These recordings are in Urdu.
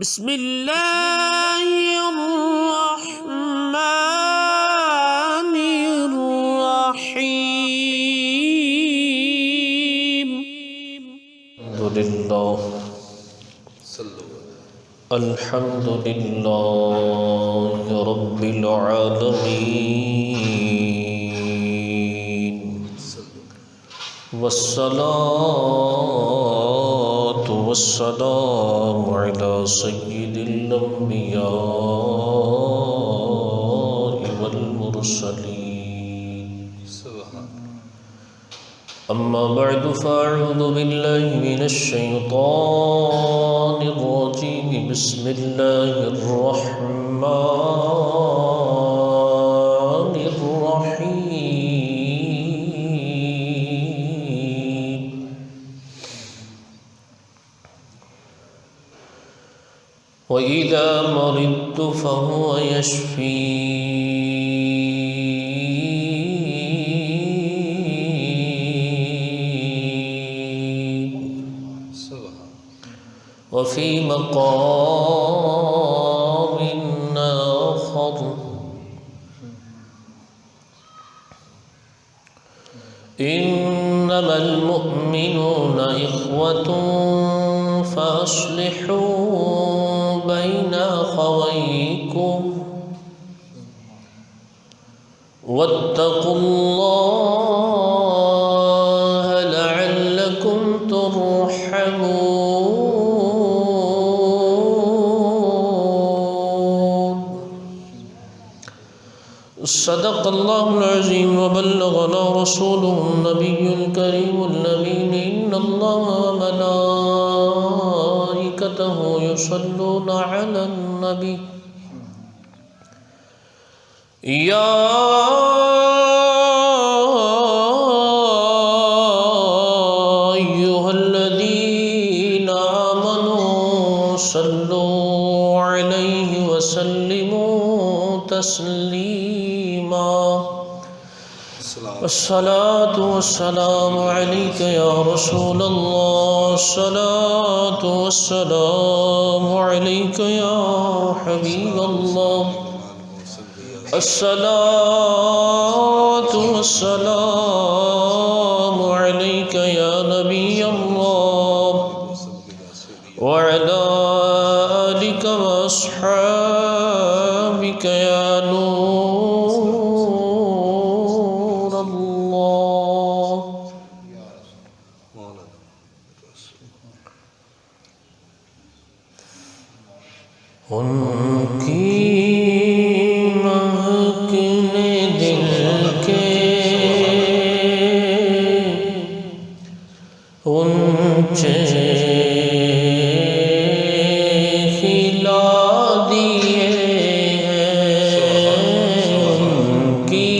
بسم الله الرحمن الرحيم. الحمد لله رب العالمين، والصلاة والسلام على سيد الأنبياء والمرسلين. أما بعد فأعوذ بالله من الشيطان الرجيم. بسم الله الرحمن الرحيم. وإذا مرضت فهو يشفين. وفي مقام آخر إنما المؤمنون إخوة فأصلحوا بين أخويكم واتقوا الله لعلكم ترحمون. صدق الله العظيم وبلغنا رسوله النبي الكريم الأمين. إن الله وملائكته يصلون على النبي يا أيها الذين آمنوا صلوا عليه وسلموا تسليما. الصلاة والسلام عليك يا رسول الله. الصلاة والسلام عليك يا حبيب الله. الصلاة والسلام عليك يا نبي الله وعلى آلك وأصحابك يا نور الله. ان کی مہکنے دل کے اونچے کھلا دیے ہیں. ان کی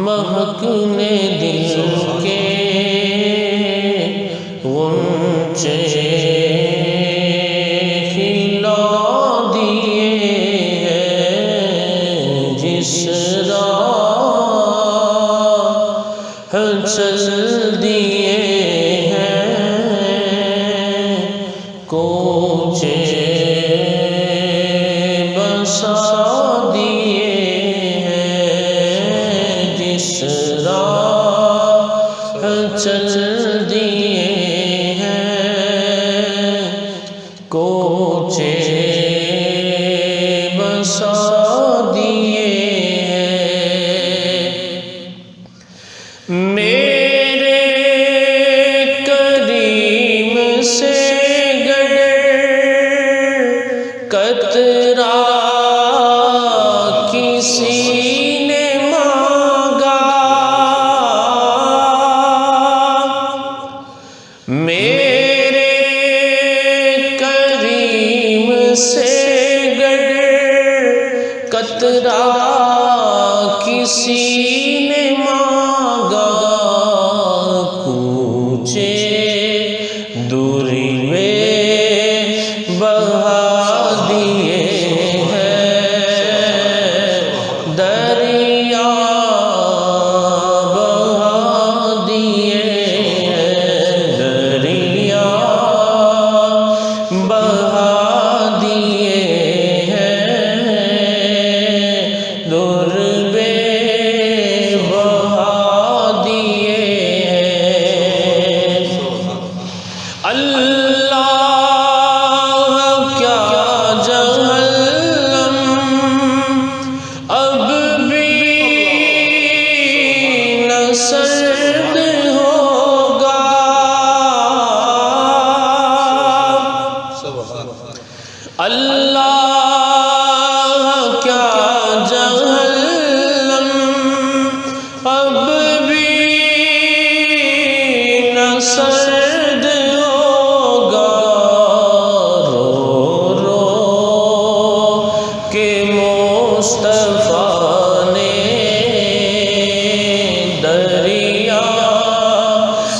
مہکنے دل کے اونچے چل دیے ہیں کوچے بسا دیے ہیں. جس راہ چل دیے ہیں کوچے بسا دیے ہیں. میرے کریم سے قطرہ کسی نے مانگا. میرے کریم سے قطرہ کسی نے مانگا. کوچے دوری میں بہا دیے ہیں. دریا بہا دیے ہیں. دریا اللہ کیا جہنم اب بھی نہ سرد ہوگا، رو رو کہ مصطفیٰ نے دریا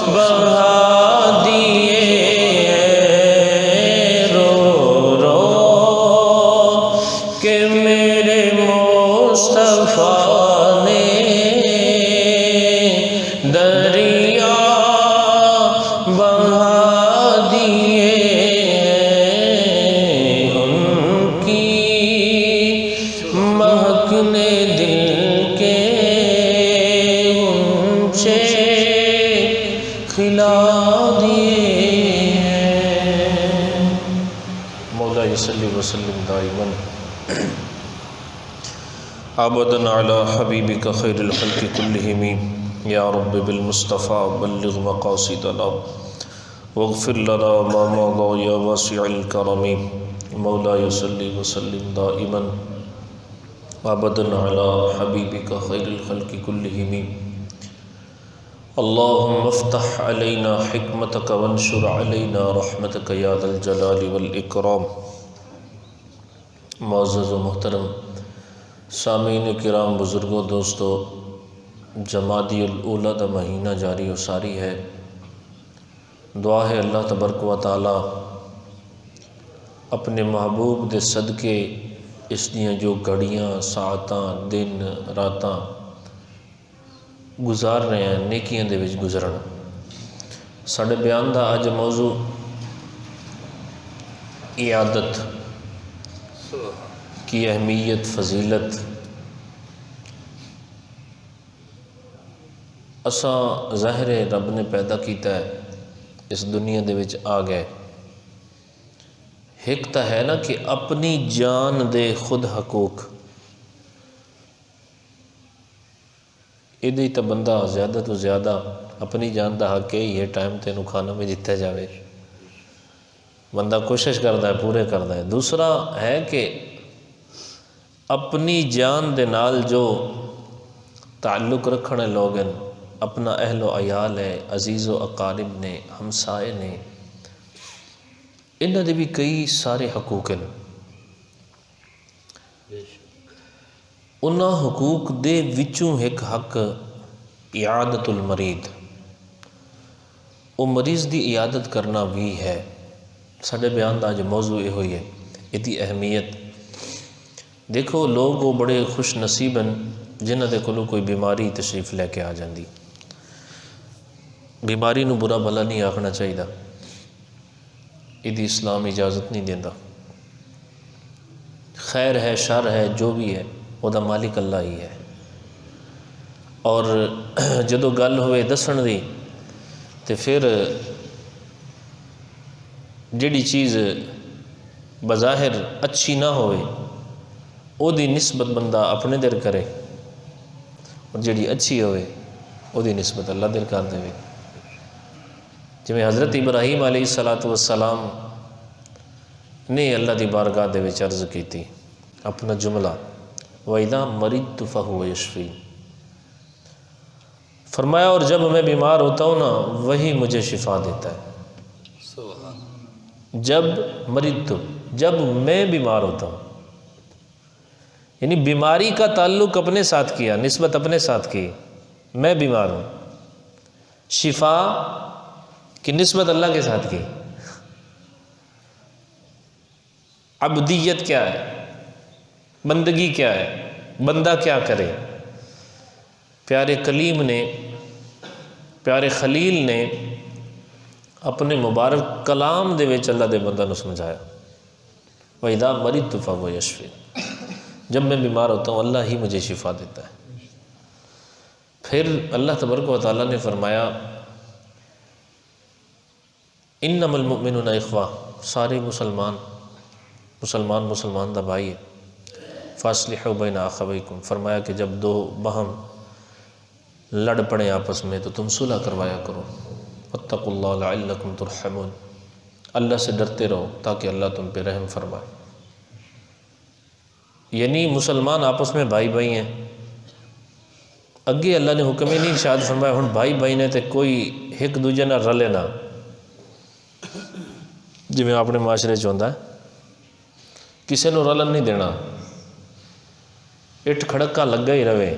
بہا دیے، رو رو کہ میرے مصطفیٰ نے دریا بہا دیے، ان کی مہک نے دل کے اونچے کھلا دیے ہیں۔ مولا صلی وسلم دائما ابدا علی حبیبک خیر الخلق کلہم، یا رب بالمصطفیٰ بلغ مقاصدنا واغفر لنا ما مضى یا واسع الکرم۔ مولا صلی وسلم دائما ابدا علی حبیبک خیر الخلق کلہم، اللہم افتح علینا حکمتک وانشر علینا رحمتک یا ذا الجلال والاکرام۔ معزز و محترم سامعین کرام، بزرگوں، دوستو، جمادی الاولیٰ دا مہینہ جاری و ساری ہے۔ دعا ہے اللہ تبارک و تعالی اپنے محبوب دے صدقے اس دیاں جو گھڑیاں، ساعتاں، دن، راتاں گزار رہے ہیں، نیکیاں دے وچ گزرن۔ ساڑھے بیان دا اج موضوع عیادت کی اہمیت، فضیلت۔ اساں ظاہر ہے رب نے پیدا کیتا ہے، اس دنیا دے وچ آ گئے، ایک تا ہے نا کہ اپنی جان دے خود حقوق، ادھے تا بندہ زیادہ تو زیادہ اپنی جان دا حق ہے ٹائم تینوں کھانا میں دیتا جاوے، بندہ کوشش کرتا ہے، پورے کرتا ہے۔ دوسرا ہے کہ اپنی جان دے نال جو تعلق رکھنے لوگ ہیں، اپنا اہل و عیال ہے، عزیز و اقارب نے، ہمسائے نے، انہاں دے بھی کئی سارے حقوق ہیں۔ انہاں حقوق دے وچوں ایک حق عیادت المرید، وہ مریض دی عیادت کرنا بھی ہے۔ ساڑھے بیان دا جو موضوع یہ ہوئی ہے، یہ دی اہمیت۔ دیکھو لوگ وہ بڑے خوش نصیب ہیں جنہاں دے کولوں کوئی بیماری تشریف لے کے آ جاندی۔ بیماری نو برا بھلا نہیں آکھنا چاہیے، یہ دی اسلام اجازت نہیں دیندہ۔ خیر ہے، شر ہے، جو بھی ہے وہ دا مالک اللہ ہی ہے۔ اور جدو گل ہوئے دسن دی تے پھر جڑی چیز بظاہر اچھی نہ ہوئے او دی نسبت بندہ اپنے در کرے، اور جڑی اچھی ہوئے او دی نسبت اللہ در کر دے۔ جویں حضرت ابراہیم علیہ السلام نے اللہ دی بارگاہ دے وچ عرض کیتی اپنا جملہ، وَإِذَا مَرِضْتُ فَهُوَ يَشْفِينِ، فرمایا اور جب میں بیمار ہوتا ہوں نا وہی مجھے شفا دیتا ہے۔ جب مرضت، جب میں بیمار ہوتا ہوں، یعنی بیماری کا تعلق اپنے ساتھ کیا، نسبت اپنے ساتھ کی، میں بیمار ہوں۔ شفا کی نسبت اللہ کے ساتھ کی۔ عبدیت کیا ہے، بندگی کیا ہے، بندہ کیا کرے؟ پیارے کلیم نے، پیارے خلیل نے اپنے مبارک کلام دے وچ اللہ دے بندہ نو سمجھایا، وَإِذَا مَرِضْتُ فَهُوَ يَشْفِينِ، جب میں بیمار ہوتا ہوں اللہ ہی مجھے شفا دیتا ہے۔ پھر اللہ تبارک و تعالیٰ نے فرمایا انما المؤمنون اخوہ، سارے مسلمان دا بھائی ہے۔ فاصلحوا بین اخویکم، فرمایا کہ جب دو باہم لڑ پڑے آپس میں تو تم صلح کروایا کرو۔ واتقوا اللہ لعلکم ترحمون، اللہ سے ڈرتے رہو تاکہ اللہ تم پہ رحم فرمائے۔ یعنی مسلمان آپس میں بھائی بھائی ہیں. اگے اللہ نے حکم ہی نہیں ارشاد فرمایا ہن بھائی بھائی نے تے کوئی ایک دوجے نال رلے نہ، جی میں اپنے معاشرے چ ہوندا ہے کسے نو رلن نہیں دینا، اٹھ کھڑکا لگا ہی رہے.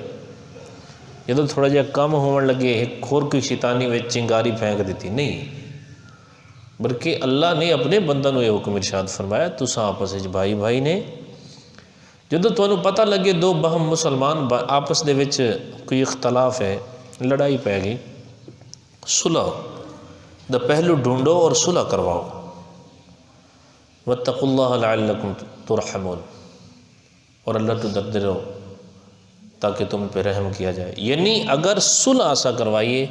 جدو تھوڑا جہا کم ہون لگے ایک کھور کی شیطانی وچ چنگاری پھینک دیتی نہیں، بلکہ اللہ نے اپنے بندہ نو یہ حکم ارشاد فرمایا تساں آپس وچ بھائی بھائی نے. جدو تانوں پتہ لگے دو باہم مسلمان آپس دے وچ کوئی اختلاف ہے، لڑائی پہ گئی، صلح دا پہلو ڈھونڈو اور صلح کرواؤ. واتقوا اللہ لعلکم ترحمون، اور اللہ تو ڈرتے رہو تاکہ تم پہ رحم کیا جائے. یعنی اگر صلح اسا کروائیے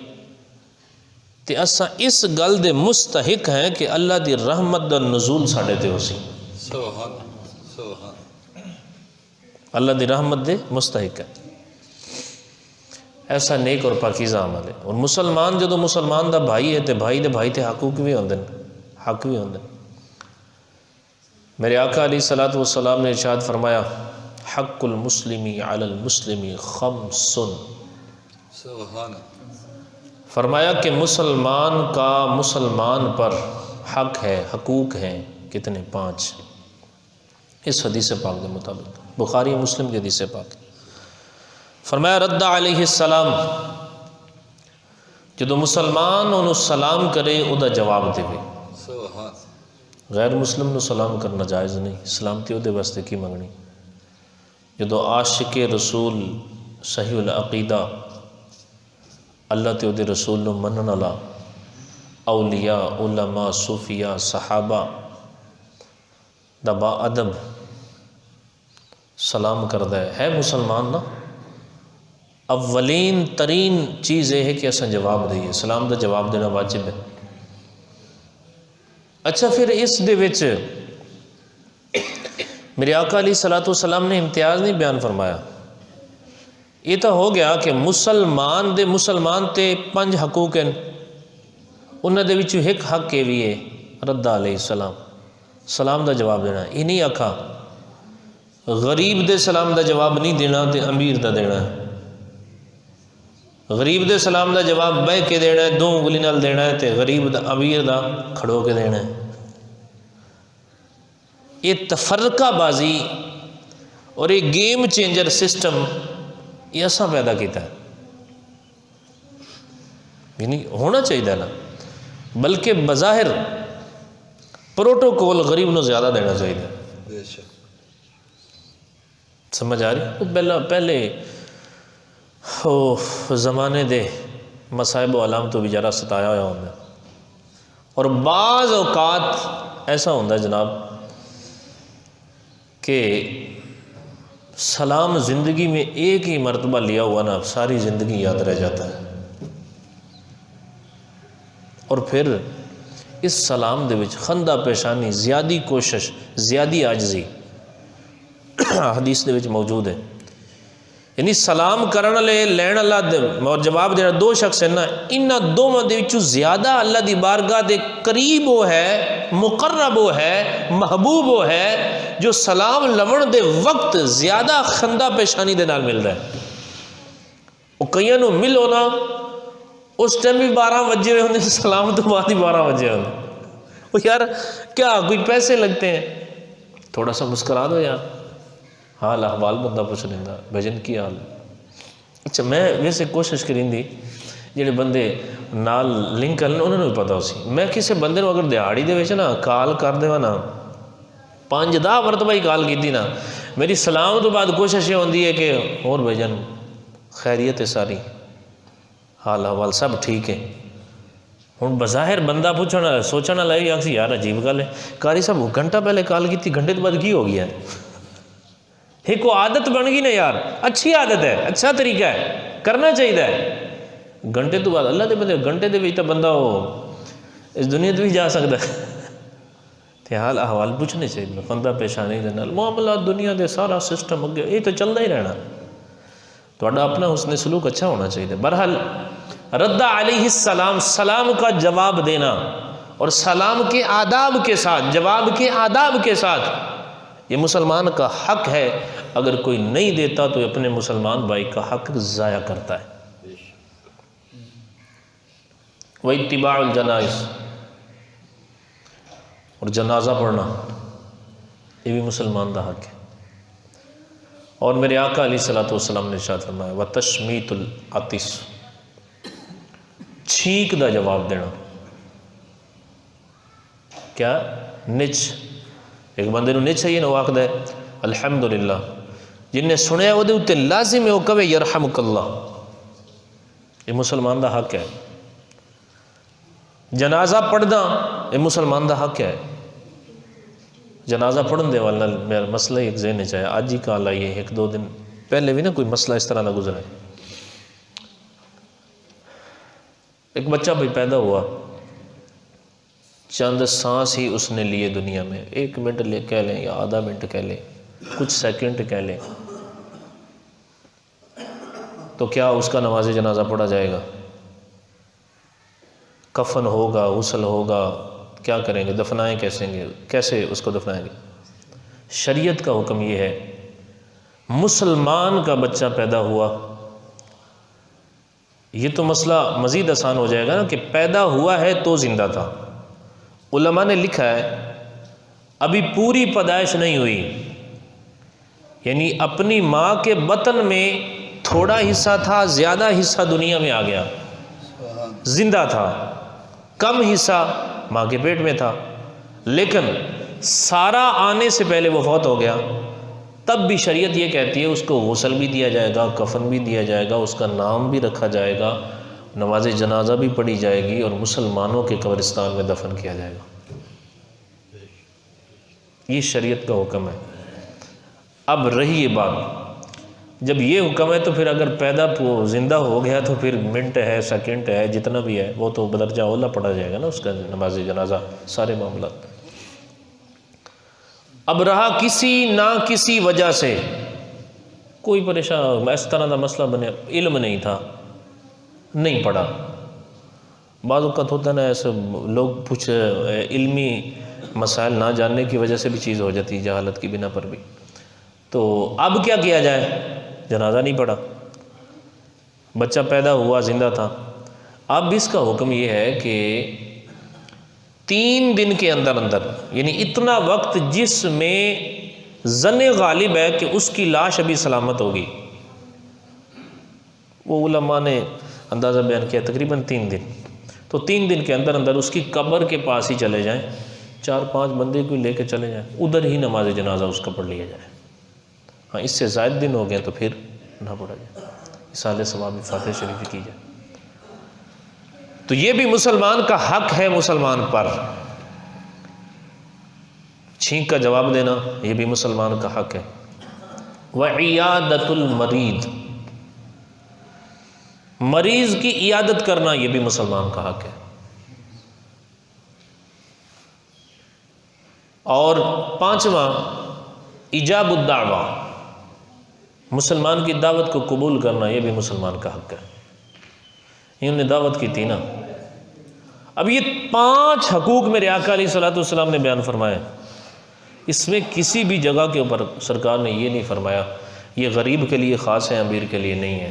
تے اساں اس گل دے مستحق ہیں کہ اللہ دی رحمت دا نزول ساڈے تے ہو سی. سبحان سبحان اللہ دی رحمت دے مستحق ہے. ایسا نیک اور پاکیزہ عمل ہے. اور مسلمان جدو مسلمان دا بھائی ہے تے بھائی دے بھائی تے حقوق بھی ہوندے حق بھی ہوندے. میرے آقا علیہ الصلوۃ والسلام نے ارشاد فرمایا حق المسلمی علی المسلمی خمس، سبحان فرمایا کہ مسلمان کا مسلمان پر حق ہے، حقوق ہیں کتنے؟ 5. اس حدیث پاک کے مطابق بخاری مسلم کی حدیث پاک. فرمایا رد علیہ السلام، جدو مسلمان انہوں سلام کرے او دا جواب دے. سبحان غیر مسلم نو سلام کرنا جائز نہیں، سلامتی او دے واسطے کی منگنی. جدو عاشق رسول صحیح العقیدہ اللہ تے او دے رسول نو منن والا اولیاء علماء صوفیاء صحابہ دا با ادب سلام کردا ہے مسلمان نا، اولین ترین چیز یہ ہے کہ اساں جواب دئیے، سلام دا جواب دینا واجب ہے. اچھا پھر اس دے وچ میرے آقا علیہ الصلوۃ والسلام نے امتیاز نہیں بیان فرمایا. یہ تو ہو گیا کہ مسلمان تے 5 حقوق ہیں، انہاں دے وچوں ایک حق یہ بھی ہے رد علیہ السلام، سلام دا جواب دینا. یہ نہیں آکھا غریب دے سلام دا جواب نہیں دینا تے امیر دا دینا ہے. غریب دے سلام دا جواب بہ کے دینا ہے، 2 انگلی نال دینا ہے، تے غریب دا امیر دا کھڑو کے دینا ہے. یہ تفرقہ بازی اور یہ گیم چینجر سسٹم یہ اساں پیدا کیتا ہے. یعنی ہونا چاہیے نا، بلکہ بظاہر پروٹوکول غریب نو زیادہ دینا چاہیے. بے شک سمجھ آ رہی؟ پہلے زمانے دے مصائب و علام تو بیچارہ ستایا ہوا ہوں. اور بعض اوقات ایسا ہوتا ہے جناب کہ سلام زندگی میں ایک ہی مرتبہ لیا ہوا نا ساری زندگی یاد رہ جاتا ہے. اور پھر اس سلام دے وچ خندہ پیشانی، زیادی کوشش، زیادی عاجزی حدیث دے وچ موجود ہے. یعنی سلام کرن والے لین اللہ اور جواب دینا 2 شخص ہیں نا، انہاں دوواں دے وچوں زیادہ اللہ دی بارگاہ دے قریب وہ ہے، مقرب وہ ہے، محبوب وہ ہے جو سلام لون دے وقت زیادہ خندہ پیشانی دے نال مل رہا ہے. وہ کئیاں نو مل ہونا اس ٹائم بھی 12 بجے ہوئے ہوندے، سلام تو بعد ہی 12 بجے ہوندے. وہ یار کیا کوئی پیسے لگتے ہیں؟ تھوڑا سا مسکرا دو یار، حال احوال بندہ پوچھ لینا بھجن کی حال. اچھا میں ویسے کوشش کریں دی جڑے بندے نال لنک کرن انہوں نے بھی پتا ہو سی. میں کسی بندے نو اگر دیہاڑی دے وچ نا کال کر دیواں نا 5-10 مرتبہ ہی کال کیتی نا، میری سلام تو بعد کوشش یہ ہوندی ہے کہ اور بھجن خیریت ہے، ساری حال احوال سب ٹھیک ہے. ہوں بظاہر بندہ پوچھنا سوچنا لگے آخسی یار عجیب گل ہے، قاری صاحب گھنٹہ پہلے کال کی، گھنٹے تو بعد کی ہو گیا ہے؟ ایک وہ عادت بن گئی نا یار، اچھی عادت ہے، اچھا طریقہ ہے، کرنا چاہیے. گھنٹے تو بعد اللہ دے بندے گھنٹے دے تو بندہ وہ اس دنیا تو بھی جا سکتا ہے. تے حال احوال پوچھنے چاہیے، خندہ پیشانی دے نال معاملات دنیا دے سارا سسٹم اگے یہ تو چلتا ہی رہنا. تھوڑا اپنا حسن سلوک اچھا ہونا چاہیے. بہرحال رد علیہ السلام، سلام کا جواب دینا اور سلام کے آداب کے ساتھ، جواب کے آداب کے ساتھ یہ مسلمان کا حق ہے، اگر کوئی نہیں دیتا تو اپنے مسلمان بھائی کا حق ضائع کرتا ہے۔ وَاتِّبَاعُ الْجَنَائِزِ، اور جنازہ پڑھنا یہ بھی مسلمان کا حق ہے۔ اور میرے آقا علیہ الصلوۃ والسلام نے ارشاد فرمایا وَتَشْمِيتُ الْعَطِسِ، چھینک دا جواب دینا۔ کیا؟ نچ، ایک بندے نو نچ ہے وہ آکھدا ہے الحمدللہ، جن نے سنیا وہ دے اتے لازم ہے وہ کہے یرحمک اللہ، یہ مسلمان دا حق ہے۔ جنازہ پڑھنا یہ مسلمان دا حق ہے۔ جنازہ پڑھن دے والا میرا مسئلہ ایک ذہن چاہے آج ہی کال آئیے، ایک دو دن پہلے بھی نا کوئی مسئلہ اس طرح نہ گزرا ہے۔ ایک بچہ بھی پیدا ہوا، چند سانس ہی اس نے لیے دنیا میں، 1 منٹ کہہ لیں یا آدھا منٹ کہہ لیں، کچھ سیکنڈ کہہ لیں، تو کیا اس کا نماز جنازہ پڑھا جائے گا؟ کفن ہوگا، غسل ہوگا، کیا کریں گے؟ دفنائیں کیسے اس کو دفنائیں گے؟ شریعت کا حکم یہ ہے، مسلمان کا بچہ پیدا ہوا، یہ تو مسئلہ مزید آسان ہو جائے گا نا کہ پیدا ہوا ہے تو زندہ تھا۔ علماء نے لکھا ہے ابھی پوری پیدائش نہیں ہوئی، یعنی اپنی ماں کے بطن میں تھوڑا حصہ تھا، زیادہ حصہ دنیا میں آ گیا، زندہ تھا، کم حصہ ماں کے پیٹ میں تھا، لیکن سارا آنے سے پہلے وہ فوت ہو گیا، تب بھی شریعت یہ کہتی ہے اس کو غسل بھی دیا جائے گا، کفن بھی دیا جائے گا، اس کا نام بھی رکھا جائے گا، نماز جنازہ بھی پڑھی جائے گی، اور مسلمانوں کے قبرستان میں دفن کیا جائے گا۔ یہ شریعت کا حکم ہے۔ اب رہی یہ بات، جب یہ حکم ہے تو پھر اگر زندہ ہو گیا تو پھر منٹ ہے، سیکنڈ ہے، جتنا بھی ہے وہ تو بدرجہ اولا پڑھا جائے گا نا اس کا نماز جنازہ، سارے معاملات۔ اب رہا کسی نہ کسی وجہ سے کوئی پریشان اس طرح کا مسئلہ بنے، علم نہیں تھا، نہیں پڑھا، بعض اوقات ہوتا ہے نا ایسے لوگ کچھ علمی مسائل نہ جاننے کی وجہ سے بھی چیز ہو جاتی ہے، جہالت کی بنا پر بھی، تو اب کیا کیا جائے؟ جنازہ نہیں پڑھا، بچہ پیدا ہوا، زندہ تھا، اب اس کا حکم یہ ہے کہ 3 دن کے اندر یعنی اتنا وقت جس میں ظن غالب ہے کہ اس کی لاش ابھی سلامت ہوگی، وہ علماء نے اندازہ بیان کیا تقریباً 3 دن، تو 3 دن کے اندر اس کی قبر کے پاس ہی چلے جائیں، 4-5 بندے کو لے کے چلے جائیں، ادھر ہی نماز جنازہ اس کا پڑھ لیا جائے۔ ہاں اس سے زائد دن ہو گئے تو پھر نہ پڑھا جائے، اصالہ ثواب فاتحہ شریف کی جائے۔ تو یہ بھی مسلمان کا حق ہے، مسلمان پر چھینک کا جواب دینا یہ بھی مسلمان کا حق ہے۔ وعیادۃ المریض، مریض کی عیادت کرنا یہ بھی مسلمان کا حق ہے۔ اور 5واں ایجاب الدعوہ، مسلمان کی دعوت کو قبول کرنا یہ بھی مسلمان کا حق ہے۔ انہوں نے دعوت کی تھی نا، اب یہ 5 حقوق میرے آقا علیہ الصلوۃ والسلام نے بیان فرمائے، اس میں کسی بھی جگہ کے اوپر سرکار نے یہ نہیں فرمایا یہ غریب کے لیے خاص ہے، امیر کے لیے نہیں ہے،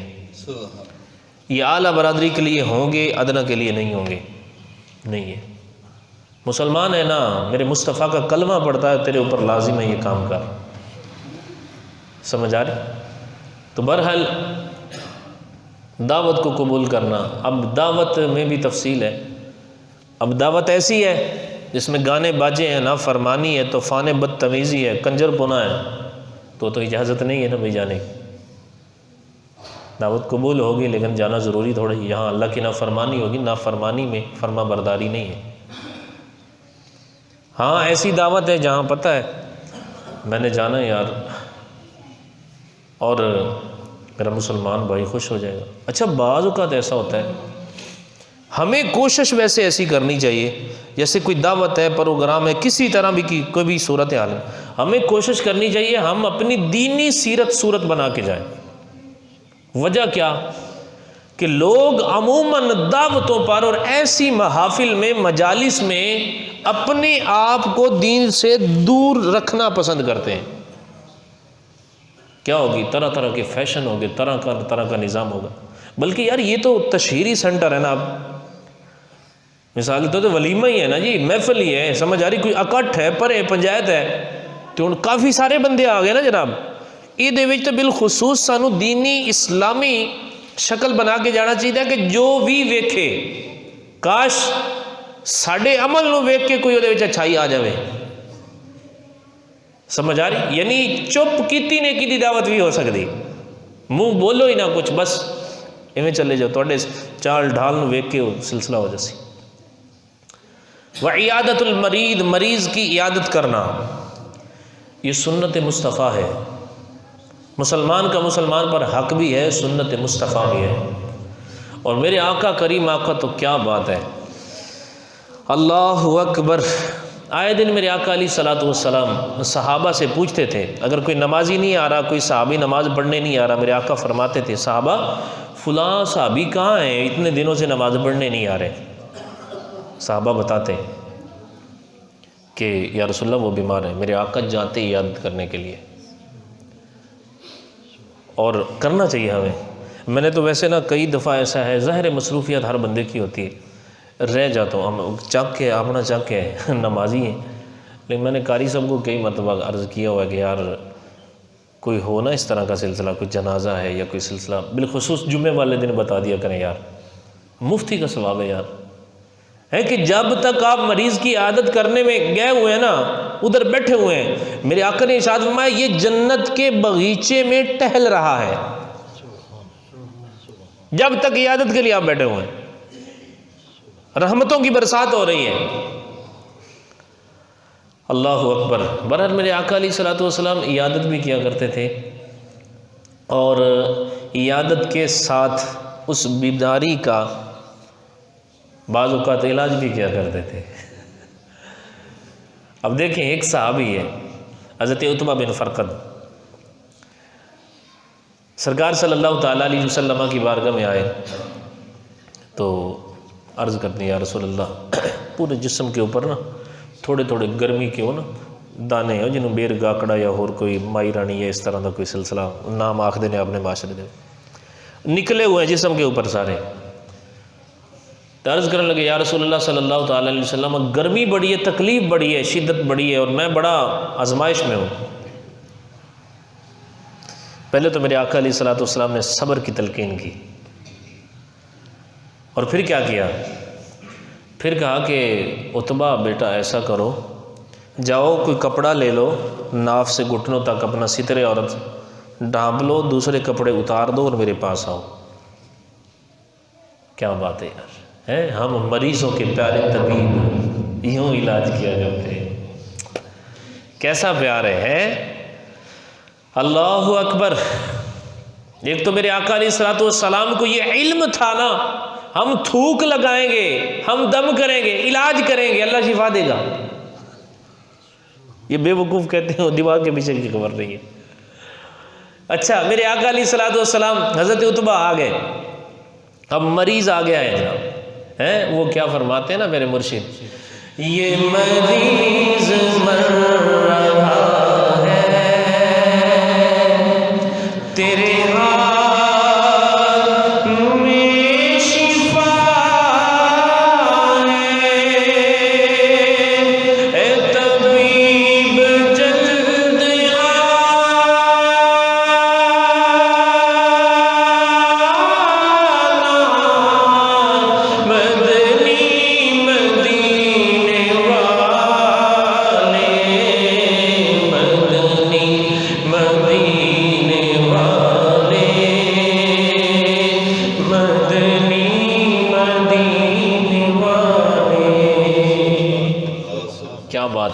یہ اعلیٰ برادری کے لیے ہوں گے، ادنا کے لیے نہیں ہوں گے، نہیں ہے۔ مسلمان ہے نا، میرے مصطفیٰ کا کلمہ پڑھتا ہے، تیرے اوپر لازم ہے یہ کام کر، سمجھ آ رہی؟ تو بہرحال دعوت کو قبول کرنا، اب دعوت میں بھی تفصیل ہے، اب دعوت ایسی ہے جس میں گانے باجے ہیں، نافرمانی ہے، طوفان بدتمیزی ہے، کنجر پنا ہے، تو اجازت نہیں ہے نا بھائی جانے کی۔ دعوت قبول ہوگی لیکن جانا ضروری تھوڑی، یہاں اللہ کی نافرمانی ہوگی، نافرمانی میں فرما برداری نہیں ہے۔ ہاں ایسی دعوت ہے جہاں پتہ ہے میں نے جانا ہے یار، اور میرا مسلمان بھائی خوش ہو جائے گا۔ اچھا بعض اوقات ایسا ہوتا ہے، ہمیں کوشش ویسے ایسی کرنی چاہیے جیسے کوئی دعوت ہے، پروگرام ہے، کسی طرح بھی کی کوئی بھی صورت حال ہے، ہمیں کوشش کرنی چاہیے ہم اپنی دینی صورت بنا کے جائیں۔ وجہ کیا کہ لوگ عموماً دعوتوں پر اور ایسی محافل میں، مجالس میں اپنے آپ کو دین سے دور رکھنا پسند کرتے ہیں۔ کیا ہوگی؟ طرح طرح کے فیشن ہوگے، طرح کا نظام ہوگا۔ بلکہ یار یہ تو تشہیری سنٹر ہے نا، اب مثال تو ولیمہ ہی ہے نا جی، محفل ہی ہے، سمجھ آ رہی؟ کوئی اکٹھ ہے، پرے پنچایت ہے، تو کافی سارے بندے آ گئے نا جناب۔ یہ تو بالخصوص سانو دینی اسلامی شکل بنا کے جانا چاہیے کہ جو بھی ویکھے کاش ساڈے عمل نو ویکھ کے کوئی وہ اچھائی آ جائے۔ سمجھ آ رہی؟ یعنی چپ کیتی نے کی دعوت بھی ہو سکتی، منہ بولو ہی نہ کچھ، بس ایویں چلے جاؤ، تھوڑے چال ڈھال نو ویکھ کے وہ سلسلہ ہو جاسی۔ وعیادت المرید، مریض کی عیادت کرنا، یہ سنت مصطفیٰ ہے۔ مسلمان کا مسلمان پر حق بھی ہے، سنت مصطفیٰ بھی ہے۔ اور میرے آقا کریم آقا تو کیا بات ہے، اللہ اکبر۔ آئے دن میرے آقا علیہ الصلوۃ والسلام صحابہ سے پوچھتے تھے، اگر کوئی نمازی نہیں آ رہا، کوئی صحابی نماز پڑھنے نہیں آ رہا، میرے آقا فرماتے تھے صحابہ فلاں صحابی کہاں ہیں، اتنے دنوں سے نماز پڑھنے نہیں آ رہے۔ صحابہ بتاتے کہ یا رسول اللہ وہ بیمار ہیں، میرے آقا جاتے عیادت کرنے کے لیے، اور کرنا چاہیے ہمیں۔ میں نے تو ویسے نا کئی دفعہ ایسا ہے، ظاہر مصروفیات ہر بندے کی ہوتی ہے، رہ جاتا ہوں، ہم چاک کے اپنا چاک کے نمازی ہیں، لیکن میں نے قاری صاحب کو کئی مرتبہ عرض کیا ہوا کہ یار کوئی ہو نا اس طرح کا سلسلہ، کوئی جنازہ ہے یا کوئی سلسلہ، بالخصوص جمعے والے دن بتا دیا کریں یار، مفتی کا ثواب ہے یار، ہے کہ جب تک آپ مریض کی عادت کرنے میں گئے ہوئے ہیں نا، ادھر بیٹھے ہوئے ہیں، میرے آقا نے ارشاد فرمایا یہ جنت کے باغیچے میں ٹہل رہا ہے، جب تک عیادت کے لیے آپ بیٹھے ہوئے ہیں، رحمتوں کی برسات ہو رہی ہے۔ اللہ اکبر۔ برحال میرے آقا علیہ الصلوۃ والسلام عیادت بھی کیا کرتے تھے، اور عیادت کے ساتھ اس بیماری کا بعض اوقات علاج بھی کیا کرتے تھے۔ اب دیکھیں ایک صحابی ہے حضرت عتبہ بن فرقد، سرکار صلی اللہ تعالیٰ علیہ وسلم کی بارگاہ میں آئے تو عرض کرتے ہیں یا رسول اللہ پورے جسم کے اوپر نا تھوڑے تھوڑے گرمی کے ہو نا دانے ہو، جنہوں بیر گاکڑا یا اور کوئی مائی رانی یا اس طرح کا کوئی سلسلہ نام آخ دینے اپنے معاشرے دے نکلے ہوئے ہیں جسم کے اوپر سارے۔ تو عرض کرنے لگے یا رسول اللہ صلی اللہ تعالیٰ علیہ وسلم گرمی بڑی ہے، تکلیف بڑی ہے، شدت بڑی ہے، اور میں بڑا آزمائش میں ہوں۔ پہلے تو میرے آقا علیہ الصلوۃ والسلام نے صبر کی تلقین کی، اور پھر کیا کیا؟ پھر کہا کہ عتبہ بیٹا ایسا کرو، جاؤ کوئی کپڑا لے لو، ناف سے گھٹنوں تک اپنا ستر عورت ڈھانپ لو، دوسرے کپڑے اتار دو اور میرے پاس آؤ۔ کیا بات ہے یار، ہے ہم مریضوں کے پیارے طبیب، یوں علاج کیا کرتے ہیں، کیسا پیار ہے اللہ اکبر۔ ایک تو میرے آقا علیہ الصلوۃ والسلام کو یہ علم تھا نا، ہم تھوک لگائیں گے، ہم دم کریں گے، علاج کریں گے، اللہ شفا دے گا۔ یہ بے وقوف کہتے ہیں دماغ کے پیچھے کی خبر نہیں ہے۔ اچھا میرے آقا علیہ الصلوۃ والسلام حضرت عتبہ آ گئے، اب مریض آ گیا ہے جناب، ہے وہ کیا فرماتے ہیں نا میرے مرشد، یہ مریض مر رہا ہے تیرے ہاتھ میں شفا ہے، اے طبیب جلد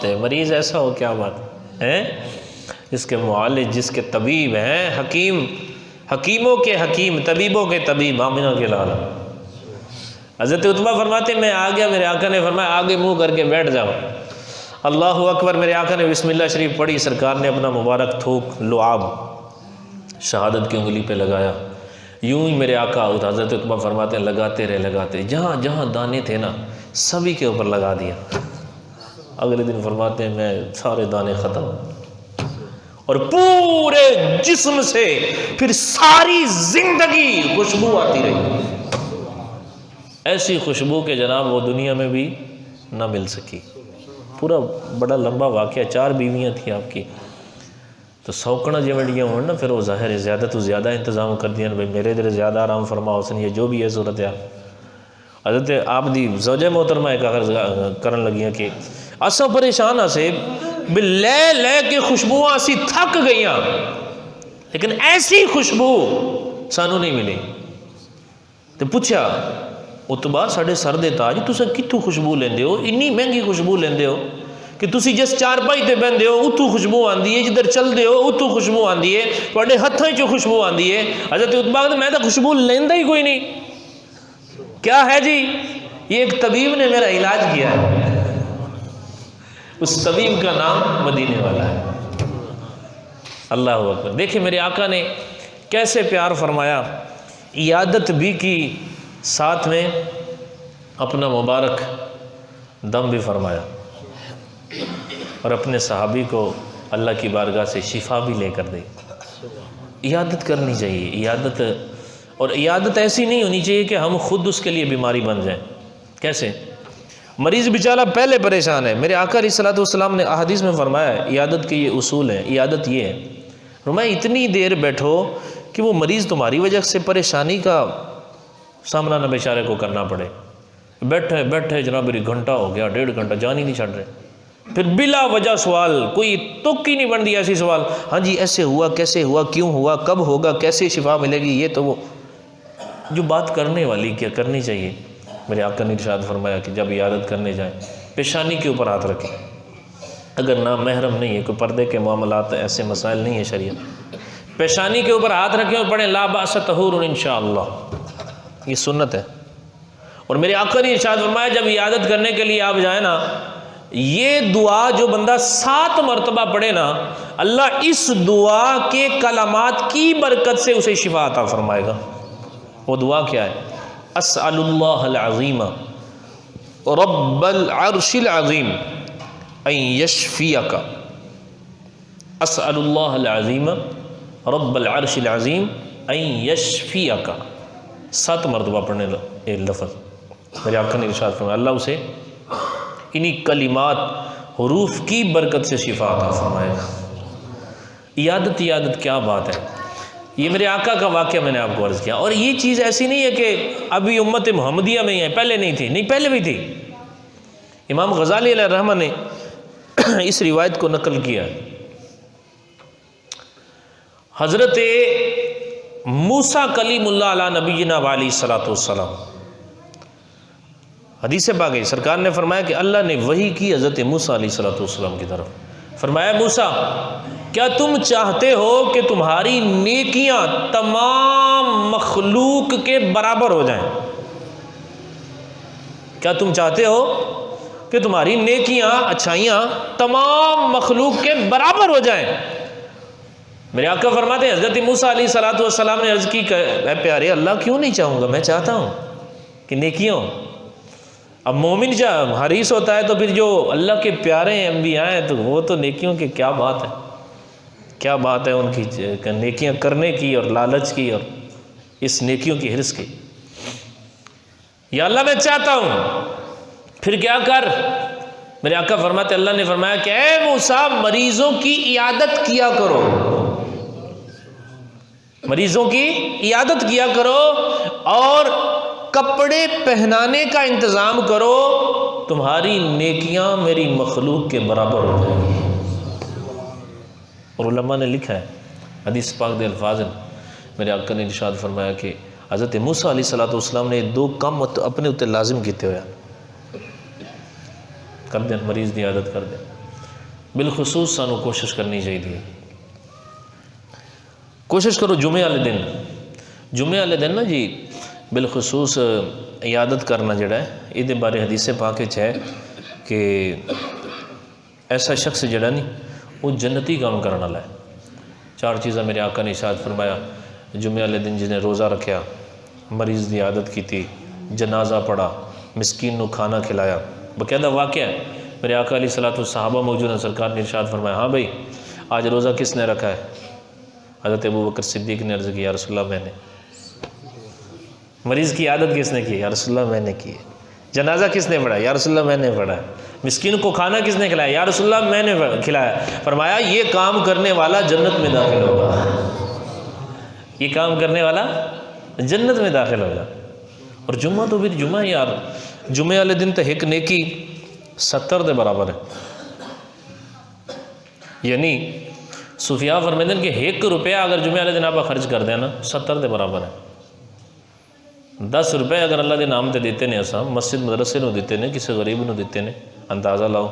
ہے مریض ایسا ہو، کیا بات ہے، جس کے معالج، جس کے طبیب ہیں، حکیم، حکیموں کے حکیم، طبیبوں کے طبیب، آمنہ کے لال۔ حضرت عتبہ فرماتے میں آ گیا، میرے آقا نے فرمایا آگے منہ کر کے بیٹھ جاؤ۔ اللہ اکبر، میرے آقا نے بسم اللہ شریف پڑھی، سرکار نے اپنا مبارک تھوک لعاب شہادت کی انگلی پہ لگایا، یوں ہی میرے آقا حضرت عتبہ فرماتے ہیں لگاتے رہے، جہاں جہاں دانے تھے نا سبھی کے اوپر لگا دیا۔ اگلے دن فرماتے ہیں میں سارے دانے ختم، اور پورے جسم سے پھر ساری زندگی خوشبو آتی رہی، ایسی خوشبو کہ جناب وہ دنیا میں بھی نہ مل سکی۔ پورا بڑا لمبا واقعہ، 4 بیویاں تھیں آپ کی، تو سوکنا جوڑیاں ہوں نا، پھر وہ ظاہر ہے زیادہ تو زیادہ انتظام کر دیا بھائی میرے دل زیادہ آرام فرما حسن، یہ جو بھی ہے صورت ہے۔ حضرت آپ دی زوجہ محترمہ ایک کرن لگیاں کہ اساں پریشان سے لے لے کے خوشبواں اسی تھک گئیاں، لیکن ایسی خوشبو سانو نہیں ملی۔ تو پوچھا عتبہ ساڑھے سر دے تاج تساں کتھوں خوشبو لیندے ہو، انی مہنگی خوشبو لیندے ہو کہ تسی جس چارپائی تے بہندے ہو اتھوں خوشبو آندی ہے، جدھر چل دے ہو اتھوں خوشبو آندی ہے، تواڈے ہتھاں چوں خوشبو آندی ہے۔ حضرت عتبہ کہتے میں تو خوشبو لیندا ہی کوئی نہیں۔ کیا ہے جی؟ یہ ایک طبیب نے میرا علاج کیا ہے، اس طبیب کا نام مدینے والا ہے۔ اللہ اکبر۔ دیکھیں میرے آقا نے کیسے پیار فرمایا، عیادت بھی کی، ساتھ میں اپنا مبارک دم بھی فرمایا، اور اپنے صحابی کو اللہ کی بارگاہ سے شفا بھی لے کر دی۔ عیادت کرنی چاہیے، عیادت، اور عیادت ایسی نہیں ہونی چاہیے کہ ہم خود اس کے لیے بیماری بن جائیں۔ کیسے؟ مریض بیچارہ پہلے پریشان ہے، میرے آقا علیہ الصلوۃ والسلام نے احادیث میں فرمایا ہے عیادت کے یہ اصول ہیں۔ عیادت یہ ہے، فرمایا اتنی دیر بیٹھو کہ وہ مریض تمہاری وجہ سے پریشانی کا سامنا نہ بیچارے کو کرنا پڑے۔ بیٹھے بیٹھے جناب میری گھنٹہ ہو گیا، 1.5 گھنٹہ، جان ہی نہیں چھڑ رہے، پھر بلا وجہ سوال، کوئی تک ہی نہیں بن دیا ایسی سوال، ہاں جی ایسے ہوا، کیسے ہوا، کیوں ہوا، کب ہوگا، کیسے شفا ملے گی، یہ تو وہ جو بات کرنے والی کیا کرنی چاہیے۔ میرے آقا نے ارشاد فرمایا کہ جب عیادت کرنے جائیں پیشانی کے اوپر ہاتھ رکھیں، اگر نہ محرم نہیں ہے، کوئی پردے کے معاملات ایسے مسائل نہیں ہیں شریعت، پیشانی کے اوپر ہاتھ رکھیں اور پڑھیں لا باس طہور انشاءاللہ، یہ سنت ہے۔ اور میرے آقا نے ارشاد فرمایا جب عیادت کرنے کے لیے آپ جائیں نا، یہ دعا جو بندہ 7 مرتبہ پڑھے نا، اللہ اس دعا کے کلمات کی برکت سے اسے شفا عطا فرمائے گا۔ وہ دعا کیا ہے؟ اسأل اللہ العظیم رب العرش العظیم ان یشفیک، اسأل اللہ العظیم رب العرش العظیم ان یشفیک، 7 مرتبہ پڑھنے یہ لفظ میرے آقا نے ارشاد فرمایا اللہ اسے انہی کلمات حروف کی برکت سے شفا عطا فرمائے گا۔ عیادت کیا بات ہے، یہ میرے آقا کا واقعہ میں نے آپ کو عرض کیا، اور یہ چیز ایسی نہیں ہے کہ ابھی امت محمدیہ میں ہی ہے، پہلے نہیں تھی، نہیں پہلے بھی تھی۔ امام غزالی علیہ الرحمہ نے اس روایت کو نقل کیا، حضرت موسیٰ کلیم اللہ علیہ نبینا علیہ الصلوۃ والسلام، حدیث پاک ہے سرکار نے فرمایا کہ اللہ نے وحی کی حضرت موسیٰ علیہ الصلوۃ والسلام کی طرف، فرمایا موسیٰ کیا تم چاہتے ہو کہ تمہاری نیکیاں تمام مخلوق کے برابر ہو جائیں؟ کیا تم چاہتے ہو کہ تمہاری نیکیاں، اچھائیاں تمام مخلوق کے برابر ہو جائیں؟ میرے آقا فرماتے ہیں حضرت موسیٰ علیہ الصلوۃ والسلام نے عرض کی کہ اے پیارے اللہ کیوں نہیں چاہوں گا، میں چاہتا ہوں کہ نیکیاں ہوں۔ اب مومن جب حریص ہوتا ہے تو پھر جو اللہ کے پیارے انبیاء ہیں تو وہ تو نیکیوں کی کیا بات ہے، کیا بات ہے ان کی نیکیاں کرنے کی اور لالچ کی اور اس نیکیوں کی حرص کی۔ یا اللہ میں چاہتا ہوں، پھر کیا کر؟ میرے آقا فرماتے اللہ نے فرمایا کہ اے موسیٰ مریضوں کی عیادت کیا کرو، مریضوں کی عیادت کیا کرو اور کپڑے پہنانے کا انتظام کرو، تمہاری نیکیاں میری مخلوق کے برابر ہو جائیں گی۔ اور علماء نے لکھا ہے حدیث پاک دے الفاظ ہیں، میرے آقا نے ارشاد فرمایا کہ حضرت موسیٰ علیہ الصلوۃ والسلام نے 2 کام اپنے اوتے لازم کیتے ہوئے کر دیں، مریض دی عیادت کر دیں۔ بالخصوص سانو کوشش کرنی چاہیے، کوشش کرو جمعے والے دن نا جی بالخصوص عیادت کرنا جڑا ہے، یہ بارے حدیث پاک ہے کہ ایسا شخص جڑا نہیں وہ جنتی کام کرنا ہے۔ 4 چیزاں میرے آقا نے ارشاد فرمایا، جمعے والے دن جنہیں روزہ رکھیا، مریض دی عادت کی تھی، جنازہ پڑھا، مسکین نو کھانا کھلایا، باقاعدہ واقعہ ہے۔ میرے آقا علیہ الصلوۃ والسلام موجود ہیں، سرکار نے ارشاد فرمایا ہاں بھائی آج روزہ کس نے رکھا ہے؟ حضرت ابو بکر صدیق نے عرض کی یا رسول اللہ میں نے۔ مریض کی عادت کس نے کی؟ یا رسول اللہ میں نے کی ہے۔ جنازہ کس نے پڑھا؟ یا رسول اللہ میں نے پڑھا ہے۔ مسکین کو کھانا کس نے کھلایا؟ یا رسول اللہ میں نے کھلایا۔ فرمایا یہ کام کرنے والا جنت میں داخل ہوگا، یہ کام کرنے والا جنت میں داخل ہوگا۔ اور جمعہ تو پھر جمعہ یار، جمعے والے دن تو ایک نیکی 70 دے برابر ہے، یعنی صوفیاء فرماتے ہیں کہ 1 روپیہ اگر جمعے والے دن آپ خرچ کر دیں نا 70 دے برابر ہے۔ 10 روپے اگر اللہ دے نام تے دیتے نے، اساں مسجد مدرسے نو دیتے نے، کسی غریب نو دیتے نے، اندازہ لاؤ۔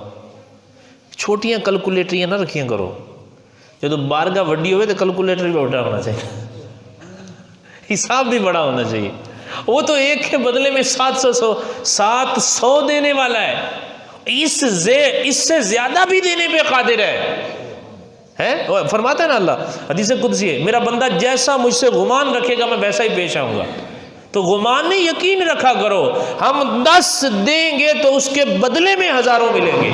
چھوٹیاں کیلکولیٹریاں نہ رکھیاں کرو، جب بارگاہ وڈی ہوئے تو کیلکولیٹر بھی بڑا ہونا چاہیے، حساب بھی بڑا ہونا چاہیے۔ وہ تو ایک کے بدلے میں 700 دینے والا ہے، اس سے زیادہ بھی دینے پہ قادر ہے۔ فرماتا ہے نا اللہ، حدیث قدسی ہے، میرا بندہ جیسا مجھ سے گمان رکھے گا میں ویسا ہی پیش آؤں گا۔ تو گمان میں یقین رکھا کرو، ہم 10 دیں گے تو اس کے بدلے میں ہزاروں ملیں گے،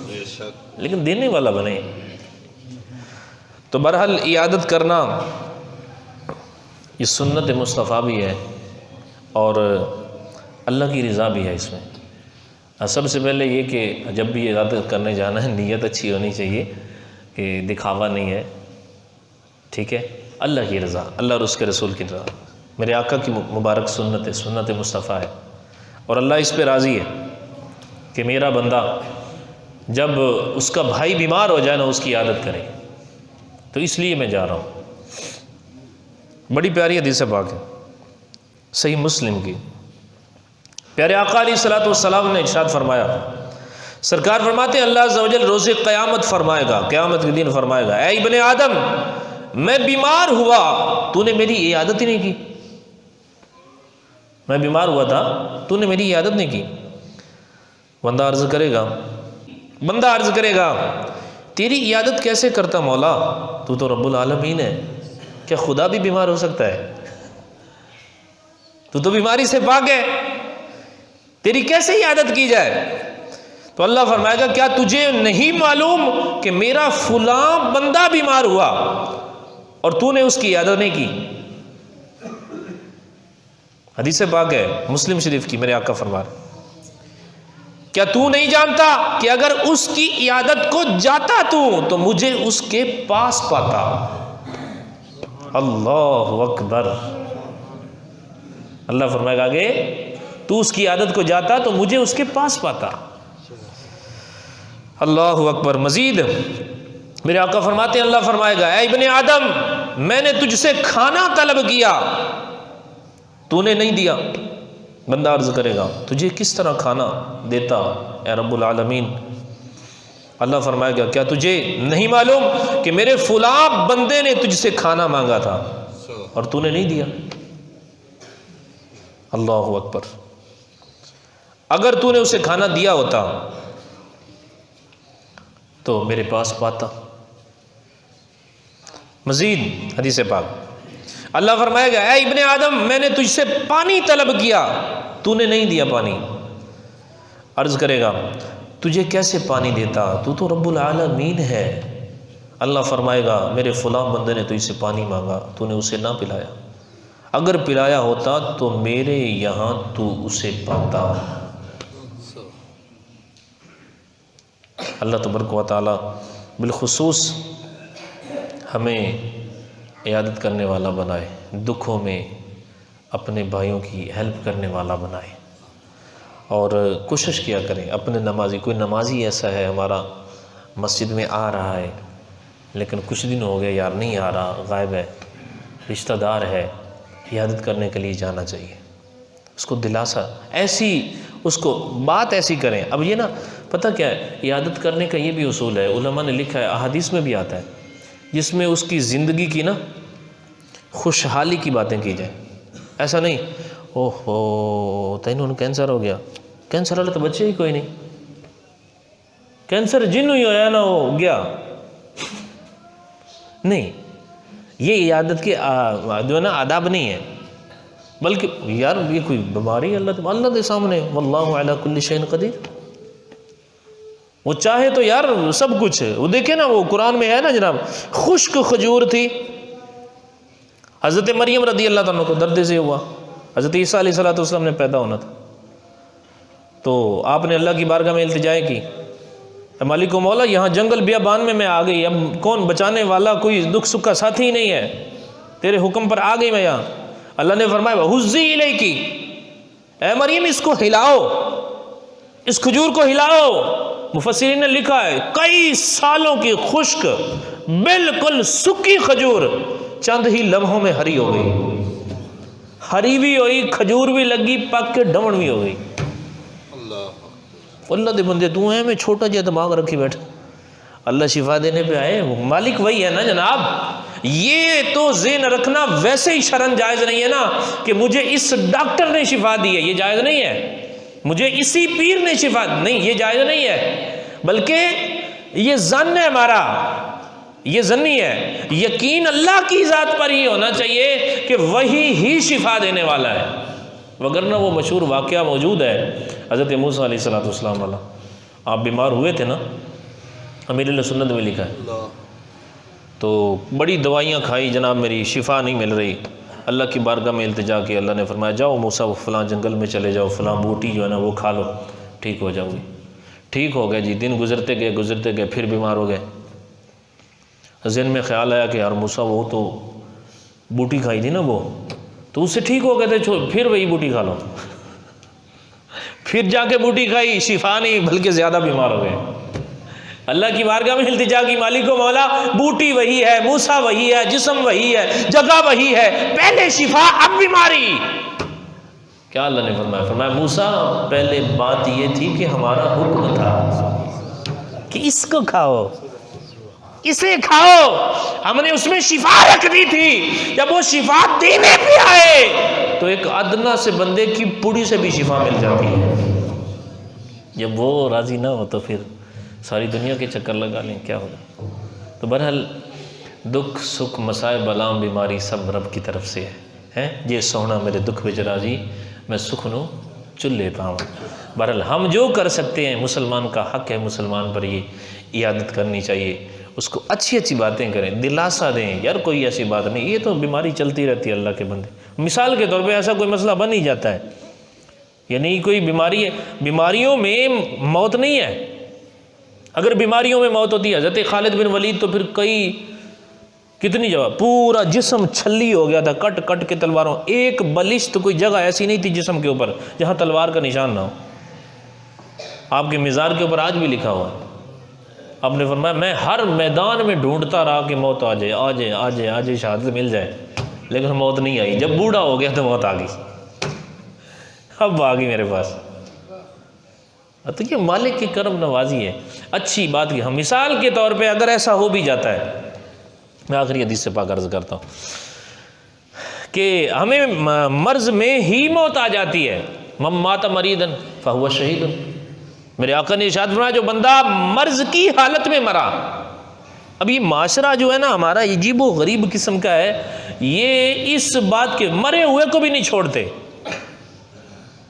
بے شک لیکن دینے والا بنے۔ تو بہرحال عیادت کرنا یہ سنت مصطفیٰ بھی ہے اور اللہ کی رضا بھی ہے اس میں۔ سب سے پہلے یہ کہ جب بھی عیادت کرنے جانا ہے نیت اچھی ہونی چاہیے، کہ دکھاوا نہیں ہے، ٹھیک ہے، اللہ کی رضا، اللہ اور اس کے رسول کی رضا، میرے آقا کی مبارک سنت ہے، سنت مصطفیٰ ہے، اور اللہ اس پہ راضی ہے کہ میرا بندہ جب اس کا بھائی بیمار ہو جائے نا اس کی عیادت کرے، تو اس لیے میں جا رہا ہوں۔ بڑی پیاری حدیث پاک ہے، صحیح مسلم کی، پیارے آقا علیہ الصلوۃ والسلام نے ارشاد فرمایا، سرکار فرماتے ہیں اللہ عز و جل روز قیامت فرمائے گا، قیامت کے دن فرمائے گا، اے ابن آدم میں بیمار ہوا تو نے میری عیادت ہی نہیں کی، میں بیمار ہوا تھا تو نے میری عیادت نہیں کی۔ بندہ عرض کرے گا تیری عیادت کیسے کرتا مولا، تو رب العالمین ہے، کیا خدا بھی بیمار ہو سکتا ہے؟ تو بیماری سے پاک ہے، تیری کیسے عیادت کی جائے؟ تو اللہ فرمائے گا کیا تجھے نہیں معلوم کہ میرا فلاں بندہ بیمار ہوا اور تو نے اس کی عیادت نہیں کی؟ حدیث پاک ہے مسلم شریف کی، میرے آقا فرما رہے کیا تو نہیں جانتا کہ اگر اس کی عیادت کو جاتا تو مجھے اس کے پاس پاتا؟ اللہ اکبر، اللہ فرمائے گا کہ تو اس کی عیادت کو جاتا تو مجھے اس کے پاس پاتا۔ اللہ اکبر۔ مزید میرے آقا فرماتے ہیں اللہ فرمائے گا اے ابن آدم میں نے تجھ سے کھانا طلب کیا تو نے نہیں دیا۔ بندہ عرض کرے گا تجھے کس طرح کھانا دیتا اے رب العالمین؟ اللہ فرمائے گا کیا تجھے نہیں معلوم کہ میرے فلاں بندے نے تجھ سے کھانا مانگا تھا اور تو نے نہیں دیا؟ اللہ اکبر۔ اگر تو نے اسے کھانا دیا ہوتا تو میرے پاس پاتا۔ مزید حدیث پاک اللہ فرمائے گا اے ابن آدم میں نے تجھ سے پانی طلب کیا تو نے نہیں دیا پانی۔ عرض کرے گا تجھے کیسے پانی دیتا، تو رب العالمین ہے۔ اللہ فرمائے گا میرے فلاں بندے نے تجھ سے پانی مانگا تو نے اسے نہ پلایا، اگر پلایا ہوتا تو میرے یہاں تو اسے پاتا۔ اللہ تبارک و تعالی بالخصوص ہمیں عیادت کرنے والا بنائے، دکھوں میں اپنے بھائیوں کی ہیلپ کرنے والا بنائے، اور کوشش کیا کریں اپنے نمازی، کوئی نمازی ایسا ہے ہمارا مسجد میں آ رہا ہے لیکن کچھ دن ہو گئے یار نہیں آ رہا، غائب ہے، رشتہ دار ہے، عیادت کرنے کے لیے جانا چاہیے، اس کو دلاسا ایسی، اس کو بات ایسی کریں۔ اب یہ نا پتہ کیا ہے، عیادت کرنے کا یہ بھی اصول ہے، علماء نے لکھا ہے، احادیث میں بھی آتا ہے، جس میں اس کی زندگی کی نا خوشحالی کی باتیں کی جائیں۔ ایسا نہیں اوہ ہو تینوں کینسر ہو گیا، کینسر والا تو بچے ہی کوئی نہیں، کینسر جن ہوئی ہوا نا وہ گیا، نہیں، یہ عیادت کے جو ہے نا آداب نہیں ہے، بلکہ یار یہ کوئی بیماری اللہ کے سامنے واللہ علی کل شیء قدیر، وہ چاہے تو یار سب کچھ ہے۔ وہ دیکھیں نا، وہ قرآن میں ہے نا جناب، خشک کھجور تھی، حضرت مریم رضی اللہ عنہ کو درد سے ہوا، حضرت عیسیٰ علیہ السلام نے پیدا ہونا تھا، تو آپ نے اللہ کی بارگاہ میں التجا کی، اے مالک و مولا یہاں جنگل بیابان میں آ گئی، اب کون بچانے والا، کوئی دکھ سکھ کا ساتھی ہی نہیں ہے، تیرے حکم پر آ گئی میں یہاں۔ اللہ نے فرمایا وَحُزِّی اِلَیْکِ، اے مریم اس کو ہلاؤ، اس کھجور کو ہلاؤ۔ مفسرین نے لکھا ہے کئی سالوں کی خشک بالکل سکی کھجور چند ہی لمحوں میں ہری ہو گئی، ہری بھی ہوئی، کھجور بھی لگی، پک کے ڈمڑ بھی ہو گئی۔ اللہ دے بندے تو ہیں، میں چھوٹا جا دماغ رکھی بیٹھا، اللہ شفا دینے پہ آئے، مالک وہی ہے نا جناب۔ یہ تو ذہن رکھنا، ویسے ہی شرن جائز نہیں ہے نا کہ مجھے اس ڈاکٹر نے شفا دی ہے، یہ جائز نہیں ہے، مجھے اسی پیر نے شفا نہیں، یہ جائز نہیں ہے، بلکہ یہ ظن ہے ہمارا، یہ ظنی ہے، یقین اللہ کی ذات پر ہی ہونا چاہیے کہ وہی ہی شفا دینے والا ہے، وگرنہ وہ مشہور واقعہ موجود ہے حضرت موسیٰ علیہ السلام والا، آپ بیمار ہوئے تھے نا، امیر علیہ سنت میں لکھا ہے، تو بڑی دوائیاں کھائی جناب، میری شفا نہیں مل رہی، اللہ کی بارگاہ میں التجا کی، اللہ نے فرمایا جاؤ موسیٰ فلاں جنگل میں چلے جاؤ، فلاں بوٹی جو ہے نا وہ کھا لو، ٹھیک ہو جاؤ گی۔ ٹھیک ہو گئے جی، دن گزرتے گئے پھر بیمار ہو گئے، ذہن میں خیال آیا کہ یار موسیٰ وہ تو بوٹی کھائی تھی نا وہ تو اس سے ٹھیک ہو گئے تھے، پھر وہی بوٹی کھا لو، پھر جا کے بوٹی کھائی، شفا نہیں بلکہ زیادہ بیمار ہو گئے۔ اللہ کی بارگاہ میں التجا کی، مالک و مولا بوٹی وہی ہے، موسیٰ وہی ہے، جسم وہی ہے، جگہ وہی ہے، پہلے شفا اب بیماری۔ کیا اللہ نے فرمایا موسیٰ پہلے بات یہ تھی کہ ہمارا حکم تھا کہ اس کو کھاؤ، اسے کھاؤ، ہم نے اس میں شفا رکھ دی تھی، جب وہ شفا دینے پہ آئے تو ایک ادنا سے بندے کی پوڑی سے بھی شفا مل جاتی ہے، جب وہ راضی نہ ہو تو پھر ساری دنیا کے چکر لگا لیں، کیا ہوگا؟ تو بہرحال دکھ سکھ مسائب بلام بیماری سب رب کی طرف سے ہے، یہ سونا میرے دکھ وچ راضی، میں سکھ نو چلے پاؤں۔ بہرحال ہم جو کر سکتے ہیں، مسلمان کا حق ہے مسلمان پر یہ عیادت کرنی چاہیے، اس کو اچھی باتیں کریں، دلاسا دیں، یار کوئی ایسی بات نہیں، یہ تو بیماری چلتی رہتی ہے اللہ کے بندے، مثال کے طور پہ ایسا کوئی مسئلہ بن ہی جاتا ہے، یعنی کوئی بیماری ہے، بیماریوں میں موت نہیں ہے، اگر بیماریوں میں موت ہوتی ہے حضرت خالد بن ولید تو پھر کتنی جگہ پورا جسم چھلی ہو گیا تھا، کٹ کٹ کے تلواروں، ایک بلشت کوئی جگہ ایسی نہیں تھی جسم کے اوپر جہاں تلوار کا نشان نہ ہو، آپ کے مزار کے اوپر آج بھی لکھا ہوا ہے، آپ نے فرمایا میں ہر میدان میں ڈھونڈتا رہا کہ موت آ جائے آ جائے آ جائے آ جائے، شہادت مل جائے، لیکن موت نہیں آئی، جب بوڑھا ہو گیا تو موت آ گئی، اب آ گئی میرے پاس۔ تو یہ مالک کی کرم نوازی ہے، اچھی بات کی، ہم مثال کے طور پہ اگر ایسا ہو بھی جاتا ہے، میں آخری حدیث سے پاک عرض کرتا ہوں کہ ہمیں مرض میں ہی موت آ جاتی ہے، من مات مریضا فہو شہید، میرے آقا نے ارشاد فرمایا جو بندہ مرض کی حالت میں مرا، اب یہ معاشرہ جو ہے نا ہمارا عجیب و غریب قسم کا ہے، یہ اس بات کے مرے ہوئے کو بھی نہیں چھوڑتے،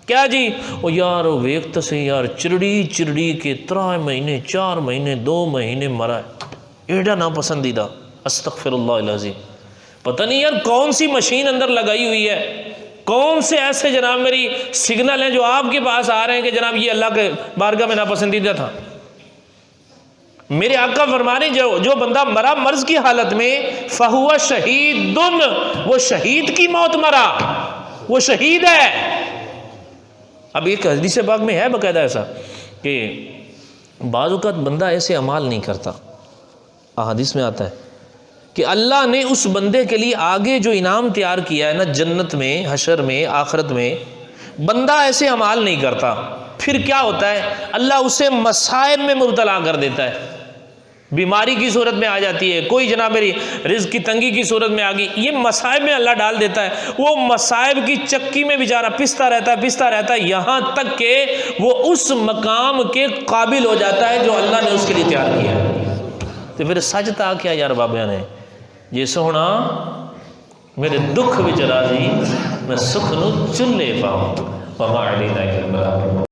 کیا جی او یار ویکت سے یار چرڑی کے 3 مہینے 4 مہینے 2 مہینے مرا ہے، ایڈا ناپسندیدہ، استغفر اللہ العظیم، پتہ نہیں یار کون سی مشین اندر لگائی ہوئی ہے، کون سے ایسے جناب میری سگنل ہیں جو آپ کے پاس آ رہے ہیں کہ جناب یہ اللہ کے بارگاہ میں ناپسندیدہ تھا۔ میرے آقا فرما رہے جو بندہ مرا مرض کی حالت میں فہو شہید، وہ شہید کی موت مرا، وہ شہید ہے۔ اب ایک حدیث پاک میں ہے باقاعدہ ایسا کہ بعض اوقات بندہ ایسے اعمال نہیں کرتا، احادیث میں آتا ہے کہ اللہ نے اس بندے کے لیے آگے جو انعام تیار کیا ہے نا جنت میں، حشر میں، آخرت میں، بندہ ایسے اعمال نہیں کرتا، پھر کیا ہوتا ہے اللہ اسے مصائب میں مبتلا کر دیتا ہے، بیماری کی صورت میں آ جاتی ہے، کوئی جناب میری رزق کی تنگی کی صورت میں آ گئی، یہ مصائب میں اللہ ڈال دیتا ہے، وہ مصائب کی چکی میں بیچارہ پستا رہتا ہے یہاں تک کہ وہ اس مقام کے قابل ہو جاتا ہے جو اللہ نے اس کے لیے تیار کیا ہے۔ تو پھر سجتا کیا یار بابا نے، ਜੇ ਸੋਹਣਾ ਮੇਰੇ ਦੁੱਖ ਵਿੱਚ ਰਾਜ਼ੀ, ਮੈਂ ਸੁੱਖ ਨੂੰ ਚੁੱਲ੍ਹੇ ਪਾਵਾਂ।